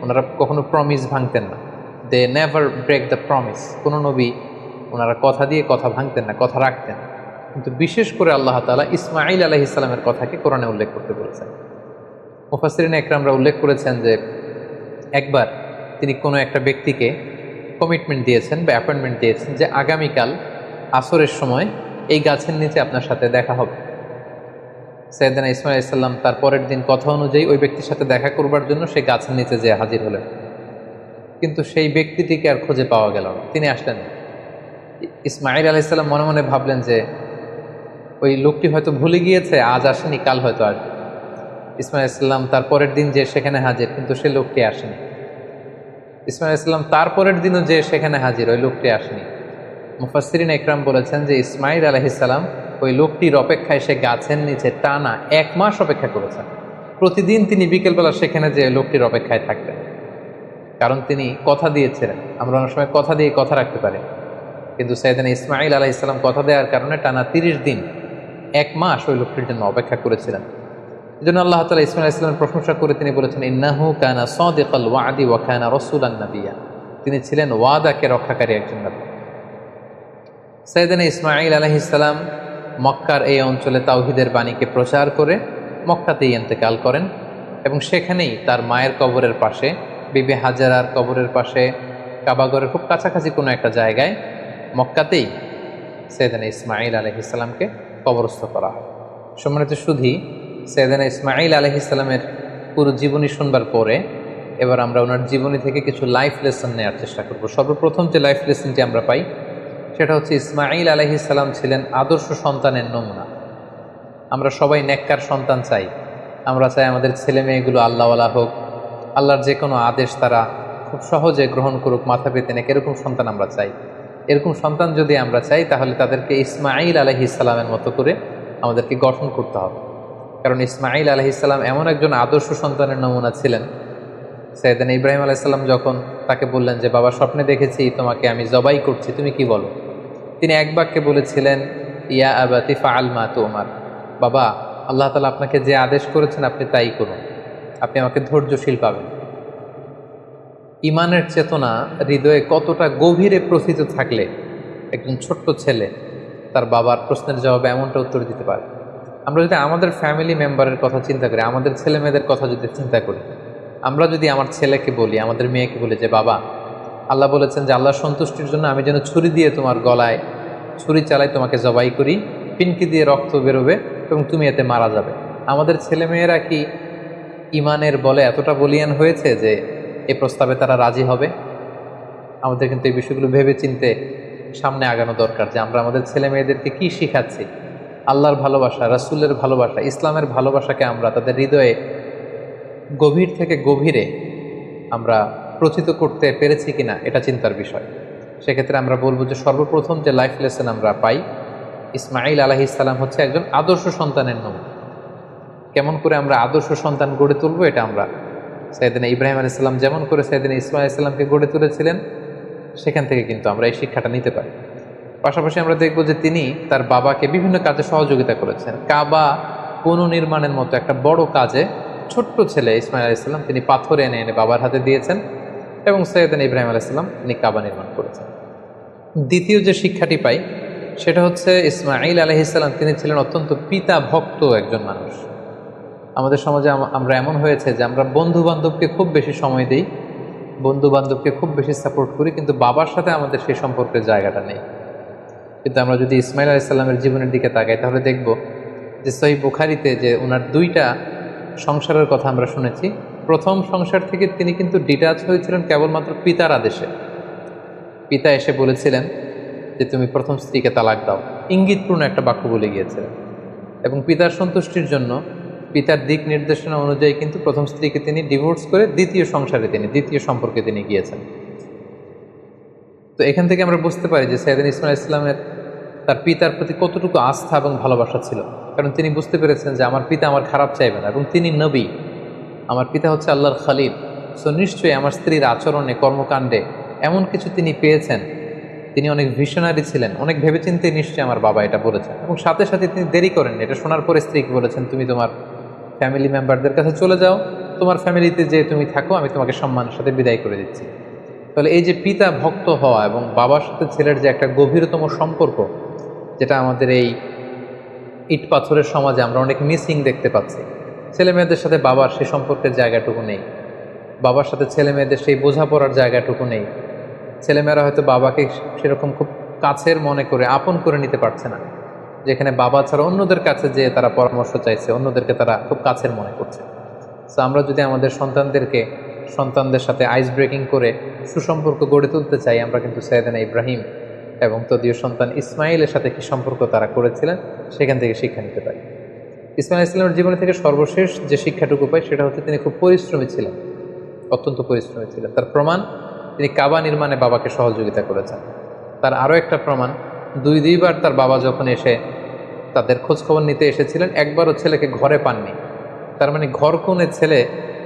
ওনারা কখনো প্রমিস ভাঙতেন না, they never break the promise. কোনো নবী ওনারা কথা দিয়ে কথা ভাঙতেন না, কথা রাখতেন। কিন্তু বিশেষ করে আল্লাহ তাআলা ইসমাঈল আলাইহিস সালামের কথাকে কোরআনে উল্লেখ করতে বলেছেন। মুফাসসিরিন একরামরা উল্লেখ করেছেন যে একবার তিনি কোনো একটা ব্যক্তিকে কমিটমেন্ট দিয়েছেন বা অ্যাপয়েন্টমেন্ট দিয়েছেন যে আগামীকাল আসরের সময় এই গাছের নিচে আপনার সাথে দেখা হবে। সাইয়েদনা ইসমাঈল আলাইহিস সালাম তার পরের দিন কথা অনুযায়ী ওই ব্যক্তির সাথে দেখা করবার জন্য সে গাছের নিচে যেয়ে হাজির হলেন, কিন্তু সেই ব্যক্তিটিকে আর খুঁজে পাওয়া গেল না, তিনি আসলেন না। ইসমাঈল আলাইহিস সালাম মনে মনে ভাবলেন যে ওই লোকটি হয়তো ভুলে গিয়েছে, আজ আসেনি, কাল হয়তো আসবে। ইসমাঈল আলাইহিস সালাম তার পরের দিন যে সেখানে হাজির, কিন্তু সেই লোকটি আসেনি। ইসমাঈল আলাইহিস সালাম তার পরের দিনও যে সেখানে হাজির, ওই লোকটি আসেনি। মুফাসসিরিন ইকরাম বলেছেন যে ইসমাঈল আলাইহিস সালাম ওই লোকটির অপেক্ষায় সে গাছের নিচে টানা 1 মাস অপেক্ষা করেছেন। প্রতিদিন তিনি বিকেলবেলা সেখানে যে লোকটির অপেক্ষায় থাকতেন, কারণ তিনি কথা দিয়েছিলেন। আমরা অনেক সময় কথা দিয়ে কথা রাখতে পারি, কিন্তু সাইয়েদনা ইসমাঈল আলাইহিস সালাম কথা দেওয়ার কারণে টানা 30 দিন 1 মাস ওই লোকটির জন্য অপেক্ষা করেছিলেন। এই জন্য আল্লাহ তাআলা ইসমাঈল আলাইহিস সালামের প্রশংসা করে তিনি বলেছেন, ইন্নাহু কানা সাদিকাল ওয়াদি ওয়া কানা রাসূলান নাবিয়্যা, তিনি ছিলেন ওয়াদাকে রক্ষাকারী একজন নবী। সাইয়েদনা ইসমাঈল আলাইহিস সালাম মক্কার এই অঞ্চলে তাওহীদের বাণীকে প্রচার করে মক্কাতেই ইন্তেকাল করেন, এবং সেখানেই তার মায়ের কবরের পাশে, বিবি হাজারার কবরের পাশে, কাবাগরের খুব কাছাকাছি কোনো একটা জায়গায় মক্কাতেই সাইয়েদনা ইসমাঈল আলাইহিস সালামকে কবরস্থ করা হয়। সম্মানিত সুধী, সাইয়েদনা ইসমাঈল আলাইহিস সালামের পুরো জীবনী শুনবার পরে এবার আমরা ওনার জীবনী থেকে কিছু লাইফ লেসন নেওয়ার চেষ্টা করব। সর্বপ্রথম যে লাইফ লেসনটি আমরা পাই সেটা হচ্ছে ইসমাঈল আলাইহিস সালাম ছিলেন আদর্শ সন্তানের নমুনা। আমরা সবাই নেককার সন্তান চাই, আমরা চাই আমাদের ছেলে মেয়েগুলো আল্লাহওয়ালা হোক, আল্লাহর যে কোনো আদেশ তারা খুব সহজে গ্রহণ করুক, মাথা পেতে নেক, এরকম সন্তান আমরা চাই। এরকম সন্তান যদি আমরা চাই তাহলে তাদেরকে ইসমাঈল আলাইহিস সালামের মতো করে আমাদেরকে গঠন করতে হবে, কারণ ইসমাঈল আলাইহিস সালাম এমন একজন আদর্শ সন্তানের নমুনা ছিলেন। সাইয়েদনা ইব্রাহিম আলাইহিস সালাম যখন তাকে বললেন যে বাবা, স্বপ্নে দেখেছি তোমাকে আমি জবাই করছি, তুমি কি বলো? তিনি এক বাক্যে বলেছিলেন, ইয়া আবাতি ফাআল মা তুমার, বাবা, আল্লাহ তাআলা আপনাকে যে আদেশ করেছেন আপনি তাই করুন, আপনি আমাকে ধৈর্যশীল পাবেন। ইমানের চেতনা হৃদয়ে কতটা গভীরে প্রথিত থাকলে একজন ছোট্ট ছেলে তার বাবার প্রশ্নের জবাবে এমনটা উত্তর দিতে পারে। আমরা যদি আমাদের ফ্যামিলি মেম্বারের কথা চিন্তা করি, আমাদের ছেলে মেয়েদের কথা যদি চিন্তা করি, আমরা যদি আমার ছেলেকে বলি, আমাদের মেয়েকে বলি যে বাবা, আল্লাহ বলেছেন যে আল্লাহর সন্তুষ্টির জন্য আমি যেন ছুরি দিয়ে তোমার গলায় ছুরি চালাই, তোমাকে জবাই করি, ফিনকি দিয়ে রক্ত বেরোবে এবং তুমি এতে মারা যাবে। আমাদের ছেলেমেয়েরা কি ইমানের বলে এতটা বলিয়ান হয়েছে যে এই প্রস্তাবে তারা রাজি হবে? আমাদের কিন্তু এই বিষয়গুলো ভেবে চিনতে সামনে আগানো দরকার, যে আমরা আমাদের ছেলে মেয়েদেরকে কী শিখাচ্ছি। আল্লাহর ভালোবাসা, রাসূলের ভালোবাসা, ইসলামের ভালোবাসাকে আমরা তাদের হৃদয়ে গভীর থেকে গভীরে আমরা প্রচিত করতে পেরেছি কিনা, এটা চিন্তার বিষয়। সেক্ষেত্রে আমরা বলবো যে সর্বপ্রথম যে লাইফ লেসন আমরা পাই, ইসমাঈল আলাইহিস সালাম হচ্ছে একজন আদর্শ সন্তানের নাম। কেমন করে আমরা আদর্শ সন্তান গড়ে তুলবো, এটা আমরা সাইয়েদনা ইব্রাহিম আলাইহিস সালাম যেমন করে সাইয়েদনা ইসমাঈল আলাইহিস সালামকে গড়ে তুলেছিলেন, সেখান থেকে কিন্তু আমরা এই শিক্ষাটা নিতে পারি। পাশাপাশি আমরা দেখব যে তিনি তার বাবাকে বিভিন্ন কাজে সহযোগিতা করেছেন। কাবা পুনর্নির্মাণের মতো একটা বড় কাজে ছোট্ট ছেলে ইসমাঈল আলাইহিস সালাম তিনি পাথর এনে এনে বাবার হাতে দিয়েছেন, এবং সাইয়েদনা ইব্রাহিম আলাইহিস সালাম তিনি কাবা নির্মাণ করেছেন। দ্বিতীয় যে শিক্ষাটি পাই সেটা হচ্ছে ইসমাঈল আলাইহিস সালাম তিনি ছিলেন অত্যন্ত পিতা ভক্ত একজন মানুষ। আমাদের সমাজে আমরা এমন হয়েছে যে আমরা বন্ধু বান্ধবকে খুব বেশি সময় দিই, বন্ধু বান্ধবকে খুব বেশি সাপোর্ট করি, কিন্তু বাবার সাথে আমাদের সেই সম্পর্কের জায়গাটা নেই। কিন্তু আমরা যদি ইসমাঈল আলাইহিস সালামের জীবনের দিকে তাকাই তাহলে দেখব যে সহিহ বুখারীতে যে ওনার 2টা সংসারের কথা আমরা শুনেছি। প্রথম সংসার থেকে তিনি কিন্তু ডিটাচ হয়েছিলেন কেবলমাত্র পিতার আদেশে। পিতা এসে বলেছিলেন যে তুমি প্রথম স্ত্রীকে তালাক দাও, ইঙ্গিতপূর্ণ একটা বাক্য বলে গিয়েছিলেন, এবং পিতার সন্তুষ্টির জন্য পিতার দিক নির্দেশনা অনুযায়ী কিন্তু প্রথম স্ত্রীকে তিনি ডিভোর্স করে দ্বিতীয় সংসারে দ্বিতীয় সম্পর্কে তিনি গিয়েছেন। তো এখান থেকে আমরা বুঝতে পারি যে সাইয়েদনা ইসমাঈল আলাইহিস সালামের তার পিতার প্রতি কতটুকু আস্থা এবং ভালোবাসা ছিল, কারণ তিনি বুঝতে পেরেছেন যে আমার পিতা আমার খারাপ চাইবে না, এবং তিনি নবী, আমার পিতা হচ্ছে আল্লাহর খলিল। সো নিশ্চয়ই আমার স্ত্রীর আচরণে, কর্মকাণ্ডে এমন কিছু তিনি পেয়েছেন, তিনি অনেক ভিশনারি ছিলেন, অনেক ভেবেচিন্তে নিশ্চয়ই আমার বাবা এটা বলেছেন। এবং সাথে সাথে তিনি দেরি করেন, এটা শোনার পরে স্ত্রীকে বলেছেন তুমি তোমার ফ্যামিলি মেম্বারদের কাছে চলে যাও, তোমার ফ্যামিলিতে যে তুমি থাকো, আমি তোমাকে সম্মানের সাথে বিদায় করে দিচ্ছি। তাহলে এই যে পিতা ভক্ত হওয়া এবং বাবার সাথে ছেলের যে একটা গভীরতম সম্পর্ক, যেটা আমাদের এই ইট পাথরের সমাজে আমরা অনেক মিসিং দেখতে পাচ্ছি। ছেলে মেয়েদের সাথে বাবার সেই সম্পর্কের জায়গাটুকু নেই, বাবার সাথে ছেলে মেয়েদের সেই বোঝাপড়ার জায়গাটুকু নেই। ছেলেমেয়েরা হয়তো বাবাকে সেরকম খুব কাছের মনে করে আপন করে নিতে পারছে না। যেখানে বাবা ছাড়া অন্যদের কাছে যে তারা পরামর্শ চাইছে, অন্যদেরকে তারা খুব কাছের মনে করছে। তো আমরা যদি আমাদের সন্তানদের সাথে আইস ব্রেকিং করে সুসম্পর্ক গড়ে তুলতে চাই, আমরা কিন্তু সাইয়েদনা ইব্রাহিম এবং তদীয় সন্তান ইসমাইলের সাথে কি সম্পর্ক তারা করেছিলেন সেখান থেকে শিক্ষা নিতে পারি। ইসমাইল ইসলামের জীবনে থেকে সর্বশেষ যে শিক্ষাটুকু পাই সেটা হচ্ছে তিনি খুব পরিশ্রমী ছিলেন, অত্যন্ত পরিশ্রমী ছিলেন। তার প্রমাণ, তিনি কাবা নির্মাণে বাবাকে সহযোগিতা করেছেন। তার আরও একটা প্রমাণ, দুইবার তার বাবা যখন এসে তাদের খোঁজখবর নিতে এসেছিলেন, একবারও ছেলেকে ঘরে পাননি। তার মানে ঘর কোণে ছেলে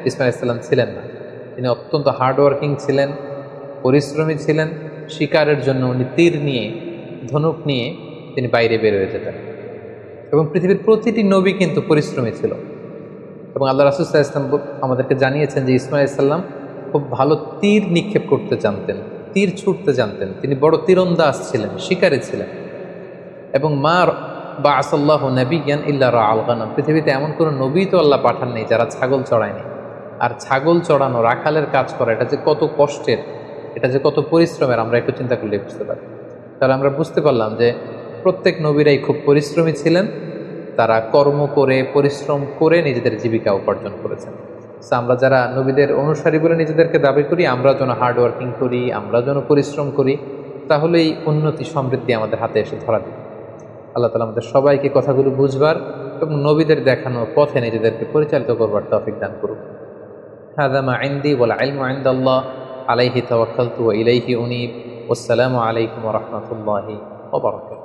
ইসমাইল ইসলাম ছিলেন না। তিনি অত্যন্ত হার্ডওয়ার্কিং ছিলেন, পরিশ্রমী ছিলেন। শিকারের জন্য উনি তীর নিয়ে, ধনুক নিয়ে তিনি বাইরে বের হয়ে যেতেন। এবং পৃথিবীর প্রতিটি নবী কিন্তু পরিশ্রমী ছিল। এবং আল্লাহ রাসূল সাল্লাল্লাহু আলাইহি ওয়াসাল্লাম আমাদেরকে জানিয়েছেন যে ইসমাইল ইসলাম খুব ভালো তীর নিক্ষেপ করতে জানতেন, তীর ছুটতে জানতেন। তিনি বড় তীরন্দাজ ছিলেন, শিকারী ছিলেন। এবং বাআসাল্লাহু নাবিয়্যান ইল্লা রাআল গানাম, পৃথিবীতে এমন কোনো নবী তো আল্লাহ পাঠান নেই যারা ছাগল চড়ায়নি। আর ছাগল চড়ানো, রাখালের কাজ করা, এটা যে কত কষ্টের, এটা যে কত পরিশ্রমের, আমরা একটু চিন্তা করলে বুঝতে পারি। তাহলে আমরা বুঝতে পারলাম যে প্রত্যেক নবীরাই খুব পরিশ্রমী ছিলেন। তারা কর্ম করে, পরিশ্রম করে নিজেদের জীবিকা উপার্জন করেছেন। আমরা যারা নবীদের অনুসারী বলে নিজেদেরকে দাবি করি, আমরা যেন হার্ডওয়ার্কিং করি, আমরা যেন পরিশ্রম করি, তাহলেই উন্নতি সমৃদ্ধি আমাদের হাতে এসে ধরা দিবে। আল্লাহ তাআলা আমাদের সবাইকে কথাগুলো বুঝবার এবং নবীদের দেখানো পথে নিজেদেরকে পরিচালিত করবার তৌফিক দান করুন। হাযা মা ইনদি ওয়াল ইলমু ইনদাল্লাহ আলাইহি তাওয়াক্কালতু ওয়া ইলাইহি উনীব। ওয়াসসালামু আলাইকুম ওয়া রাহমাতুল্লাহি ওয়া বারাকাতুহু।